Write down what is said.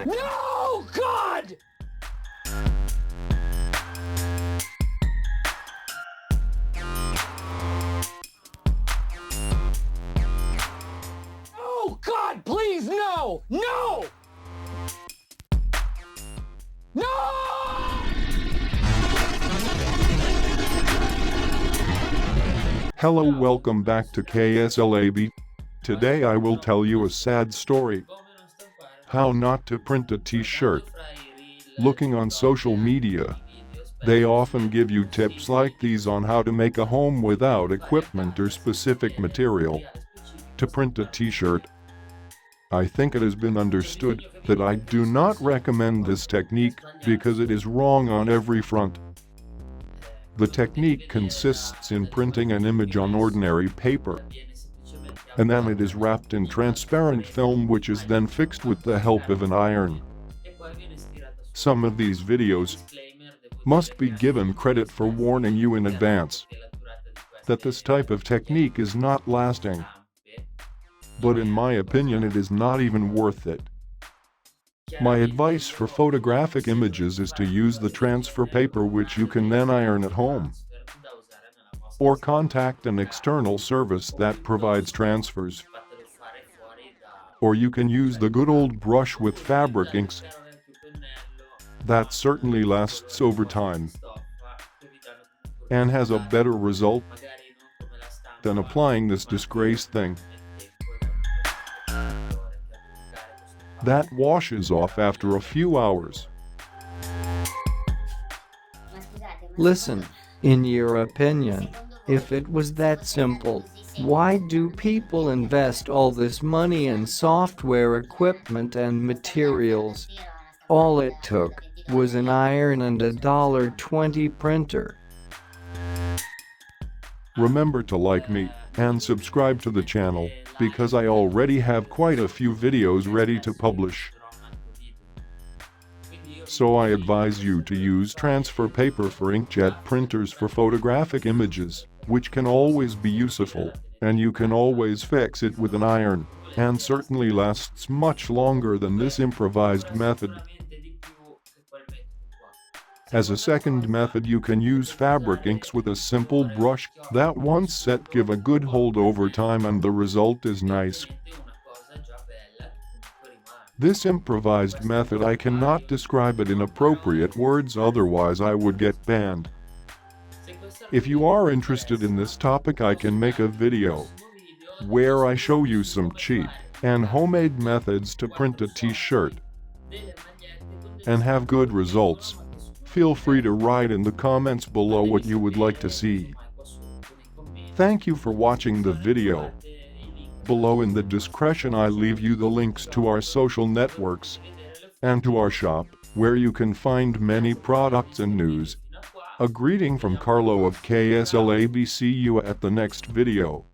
No, God! Oh, God, please, no! No! No! Hello, welcome back to KSLAB. Today I will tell you a sad story. How not to print a t-shirt. Looking on social media, they often give you tips like these on how to make a home without equipment or specific material to print a t-shirt. I think it has been understood that I do not recommend this technique because it is wrong on every front. The technique consists in printing an image on ordinary paper, and then it is wrapped in transparent film which is then fixed with the help of an iron. Some of these videos must be given credit for warning you in advance that this type of technique is not lasting. But in my opinion it is not even worth it. My advice for photographic images is to use the transfer paper which you can then iron at home. Or contact an external service that provides transfers. Or you can use the good old brush with fabric inks. That certainly lasts over time and has a better result than applying this disgrace thing that washes off after a few hours. Listen, in your opinion, if it was that simple, why do people invest all this money in software equipment and materials? All it took was an iron and a $1.20 printer. Remember to like me and subscribe to the channel because I already have quite a few videos ready to publish. So I advise you to use transfer paper for inkjet printers for photographic images, which can always be useful, and you can always fix it with an iron, and certainly lasts much longer than this improvised method. As a second method, you can use fabric inks with a simple brush that once set give a good hold over time and the result is nice. This improvised method, I cannot describe it in appropriate words, otherwise I would get banned. If you are interested in this topic, I can make a video where I show you some cheap and homemade methods to print a t-shirt and have good results. Feel free to write in the comments below what you would like to see. Thank you for watching the video. Below in the description I leave you the links to our social networks and to our shop, where you can find many products and news. A greeting from Carlo of KSLAB. See you at the next video.